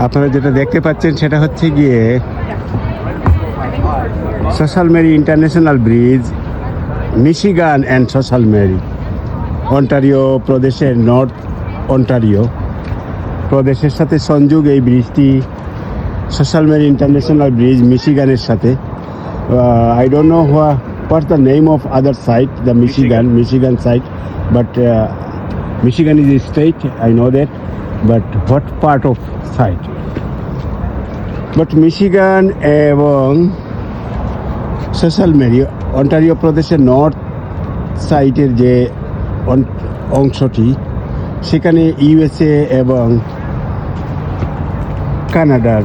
আপনারা যেটা দেখতে পাচ্ছেন সেটা হচ্ছে গিয়ে social Marie international bridge, Michigan and social Marie, Ontario প্রদেশের নর্থ অন্টারিও প্রদেশের সাথে সংযোগ এই ব্রিজটি। সোশ্যাল মেরি ইন্টারন্যাশনাল ব্রিজ মিশিগানের সাথে। I don't know what's the name of other side, the Michigan side, but Michigan is a state, I know that, but what part of side? But Michigan এবং social Marie Ontario প্রদেশের north সাইডের যে অংশটি, সেখানে USA এবং কানাডার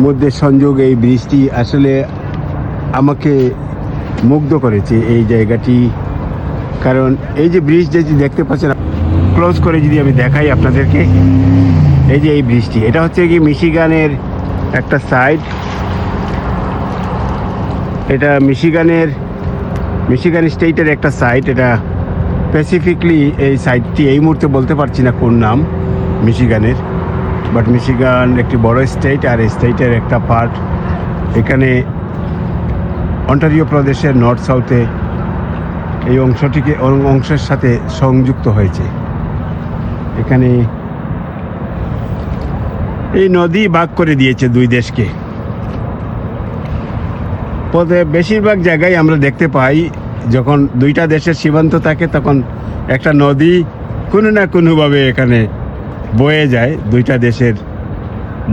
মধ্যে সংযোগ এই ব্রিজটি আসলে আমাকে মুগ্ধ করেছে এই জায়গাটি। কারণ এই যে ব্রিজ যেটি দেখতে পাচ্ছেন, ক্লোজ করে যদি আমি দেখাই আপনাদেরকে, এই যে এই ব্রিজটি, এটা হচ্ছে কি মিশিগানের একটা সাইড। এটা মিশিগান স্টেটের একটা সাইড। এটা স্পেসিফিকলি এই সাইডটি এই মুহূর্তে বলতে পারছি না কোন নাম মিশিগানের, বাট মিশিগান একটি বড় স্টেট, আর এই স্টেটের একটা পার্ট এখানে অন্টারিও প্রদেশের নর্থ সাউথে এই অংশের সাথে সংযুক্ত হয়েছে। এখানে এই নদী ভাগ করে দিয়েছে দুই দেশকে। বেশিরভাগ জায়গায় আমরা দেখতে পাই যখন দুইটা দেশের সীমান্ত থাকে, তখন একটা নদী কোনো না কোনোভাবে এখানে বয়ে যায় দুইটা দেশের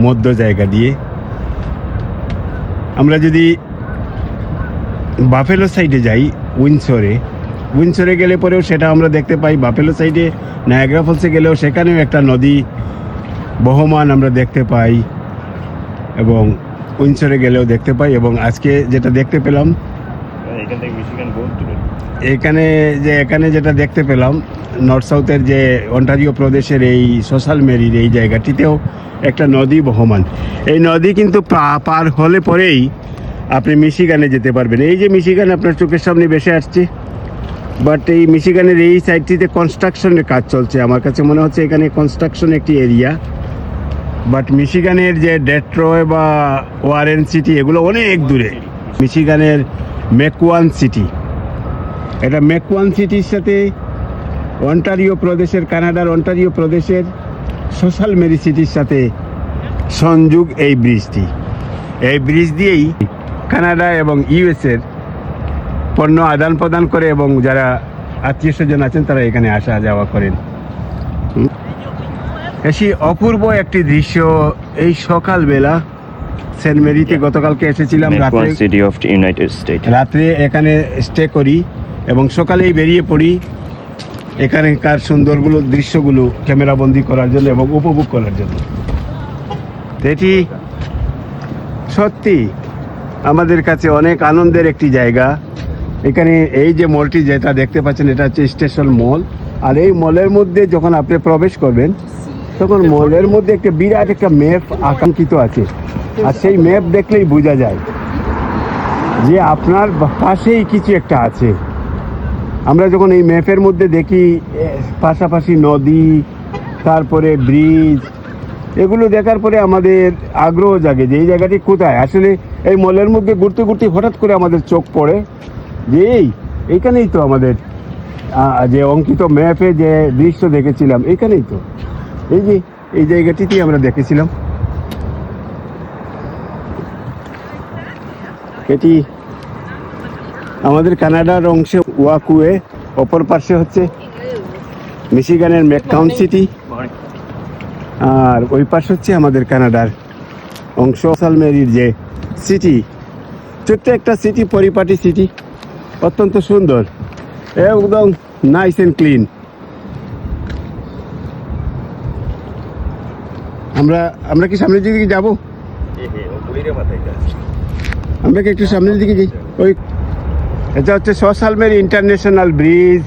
মধ্য জায়গা দিয়ে। আমরা যদি বাফেলো সাইডে যাই, উইন্ডসরে গেলে পরেও সেটা আমরা দেখতে পাই। বাফেলো সাইডে নায়াগ্রা ফলসে গেলেও সেখানেও একটা নদী বহমান আমরা দেখতে পাই, এবং উইন্ডসরে গেলেও দেখতে পাই। এবং আজকে যেটা দেখতে পেলাম এখানে যেটা দেখতে পেলাম, নর্থ সাউথের যে অন্টারিও প্রদেশের এই সোশ্যাল মেরির এই জায়গাটিতেও একটা নদী বহমান। এই নদী কিন্তু পার হলে পরেই আপনি মিশিগানে যেতে পারবেন। এই যে মিশিগান আপনার চোখের সামনে ভেসে আসছে, বাট এই মিশিগানের এই সাইডটিতে কনস্ট্রাকশনের কাজ চলছে। আমার কাছে মনে হচ্ছে এখানে কনস্ট্রাকশন একটি এরিয়া। বাট মিশিগানের যে ডেট্রয় বা ওয়ারেন সিটি, এগুলো অনেক দূরে। মিশিগানের মেকওয়ান সিটি, এটা মেকওয়ান সিটির সাথে কানাডার অন্টারিও প্রদেশের সোশ্যাল মেরি সিটির সাথে সংযোগ এই ব্রিজটি। এই ব্রিজ দিয়েই কানাডা এবং ইউএসএর পণ্য আদান প্রদান করে, এবং যারা আত্মীয় স্বজন আছেন তারা এখানে আসা যাওয়া করেন। এসে অপূর্ব একটি দৃশ্য এই সকালবেলা সেন্ট মেরিতে। গতকালকে এসেছিলাম রাত্রে এখানে স্টে করি, এবং সকালেই বেরিয়ে পড়ি এখানকার দৃশ্যগুলো ক্যামেরাবন্দি করার জন্য এবং উপভোগ করার জন্য। এটি সত্যি আমাদের কাছে অনেক আনন্দের একটি জায়গা। এখানে এই যে মলটি যেটা দেখতে পাচ্ছেন, এটা হচ্ছে স্টেশন মল। আর এই মলের মধ্যে যখন আপনি প্রবেশ করবেন, তখন মলের মধ্যে একটা বিরাট একটা ম্যাপ আকাঙ্ক্ষিত আছে। আর সেই ম্যাপ দেখলেই বোঝা যায় যে আপনার পাশেই কিছু একটা আছে। আমরা যখন এই ম্যাপের মধ্যে দেখি পাশাপাশি নদী, তারপরে ব্রিজ, এগুলো দেখার পরে আমাদের আগ্রহ জাগে যে এই জায়গাটি কোথায়। আসলে এই মলের মধ্যে ঘুরতে ঘুরতে হঠাৎ করে আমাদের চোখ পড়ে যে এইখানেই তো আমাদের যে অঙ্কিত ম্যাপে যে দৃশ্য দেখেছিলাম, এখানেই তো এই জায়গাটিতেই আমরা দেখেছিলাম। এটি আমাদের কানাডার অংশে ওয়াকুয়ে, অপর পাশে হচ্ছে মিশিগানের মেককাউন সিটি, আর ওই পাশে হচ্ছে আমাদের কানাডার অংশ সোশ্যাল মেরির যে সিটি। ছোট্ট একটা সিটি, পরিপাটি সিটি, অত্যন্ত সুন্দর, একদম নাইস অ্যান্ড ক্লিন। আমরা কি সামনের দিকে যাবো? আমরা কি একটু সামনের দিকে যাই? এটা হচ্ছে social Marie international bridge,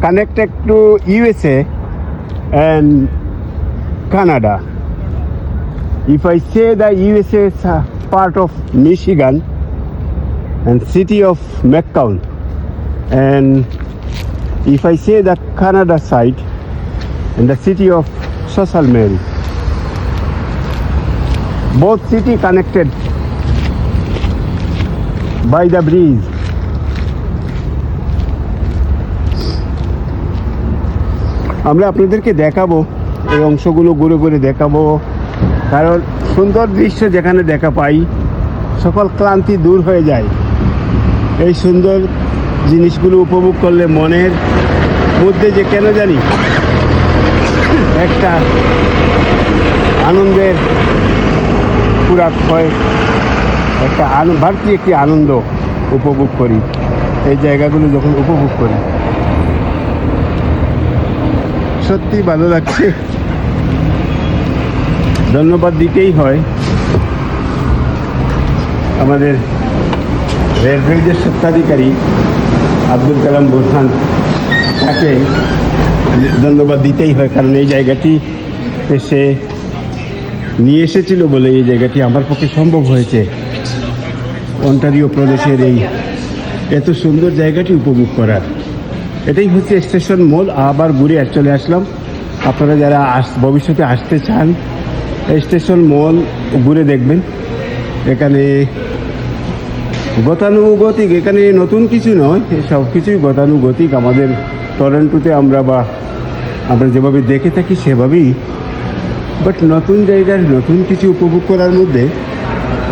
connected to USA and Canada. If I say the USA is a part of Michigan and city of McCown, and if I say the Canada side and the city of Social Mary. both city connected by the bridge. আমরা আপনাদেরকে দেখাবো, এই অংশগুলো ঘুরে ঘুরে দেখাবো, কারণ সুন্দর দৃশ্য যেখানে দেখা পাই সকল ক্লান্তি দূর হয়ে যায়। এই সুন্দর জিনিসগুলো উপভোগ করলে মনের মধ্যে যে কেন জানি একটা আনন্দের পুরাক হয়, একটা বাড়তি একটি আনন্দ উপভোগ করি এই জায়গাগুলো যখন উপভোগ করি। সত্যি ভালো লাগছে, ধন্যবাদ দিতেই হয় আমাদের রেলওয়েজের স্বত্বাধিকারী আব্দুল কালাম বুরহান, তাকে ধন্যবাদ দিতেই হয়, কারণ এই জায়গাটি সে নিয়ে এসেছিল বলে এই জায়গাটি আমার পক্ষে সম্ভব হয়েছে অন্টারিও প্রদেশের এই এত সুন্দর জায়গাটি উপভোগ করার। এটাই হচ্ছে স্টেশন মল। আবার ঘুরে চলে আসলাম। আপনারা যারা ভবিষ্যতে আসতে চান এই স্টেশন মল ঘুরে দেখবেন। এখানে গতানুগতিক, এখানে নতুন কিছু নয়, সব কিছুই গতানুগতিক। আমাদের টরন্টোতে আমরা যেভাবে দেখে থাকি সেভাবেই, বাট নতুন জায়গার নতুন কিছু উপভোগ করার মধ্যে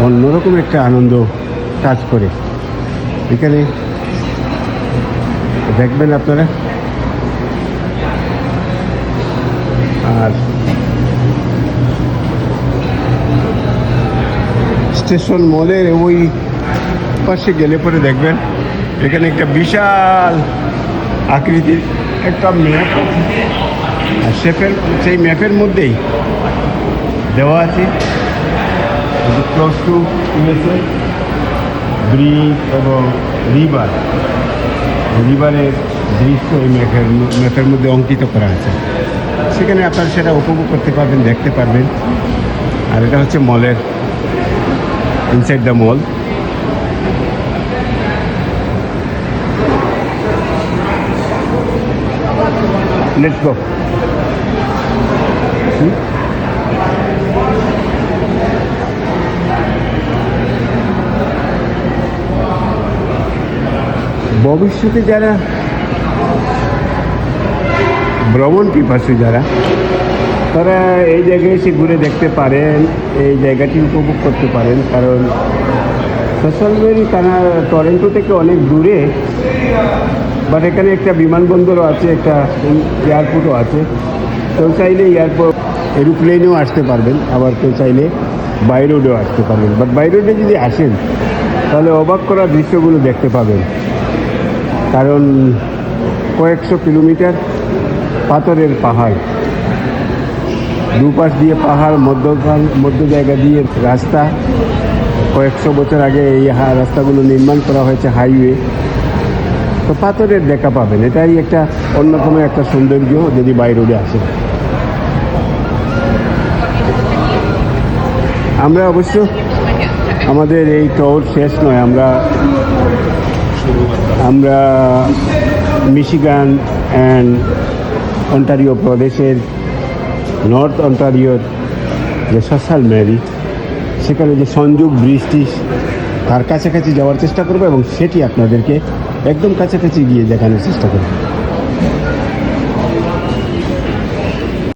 অন্যরকম একটা আনন্দ কাজ করে। এখানে দেখবেন আপনারা। আর স্টেশন মলের ওই পাশে গেলে পরে দেখবেন এখানে একটা বিশাল আকৃতির একটা ম্যাপ, আর সেই ম্যাপের মধ্যেই দেওয়া আছে ক্লোজ টু ইউএসএ ব্রিজ এবং রিভারের দৃশ্য এই ম্যাপের মধ্যে অঙ্কিত করা আছে। সেখানে আপনারা সেটা উপভোগ করতে পারবেন, দেখতে পারবেন। আর এটা হচ্ছে মলের inside the mall. Let's go. ভবিষ্যতে যারা ভ্রমণ পিপাসু যারা, তারা এই জায়গায় এসে ঘুরে দেখতে পারেন, এই জায়গাটি উপভোগ করতে পারেন। কারণ সসলবেরি টরন্টো থেকে অনেক দূরে, বাট এখানে একটা বিমানবন্দরও আছে, একটা এয়ারপোর্টও আছে। কেউ চাইলে এয়ারপোর্ট এরোপ্লেনেও আসতে পারবেন, আবার কেউ চাইলে বাই রোডেও আসতে পারবেন। বাট বাই রোডে যদি আসেন তাহলে অবাক করা দৃশ্যগুলো দেখতে পাবেন। কারণ কয়েকশো কিলোমিটার পাথরের পাহাড়, দুপাশ দিয়ে পাহাড়, মধ্য জায়গা দিয়ে রাস্তা। কয়েকশো বছর আগে এই রাস্তাগুলো নির্মাণ করা হয়েছে, হাইওয়ে। তো পাথরের দেখা পাবেন, এটাই একটা অন্যতম একটা সৌন্দর্য যদি বাই রোডে আসে। আমরা অবশ্য আমাদের এই ট্যুর শেষ নয়, আমরা মিশিগান অ্যান্ড অন্টারিও প্রদেশের নর্থ অন্টারিওর যে সসাল মেরি, সেখানে যে সংযোগ ব্রিজটি, তার কাছাকাছি যাওয়ার চেষ্টা করবো এবং সেটি আপনাদেরকে একদম কাছাকাছি গিয়ে দেখানোর চেষ্টা করবো।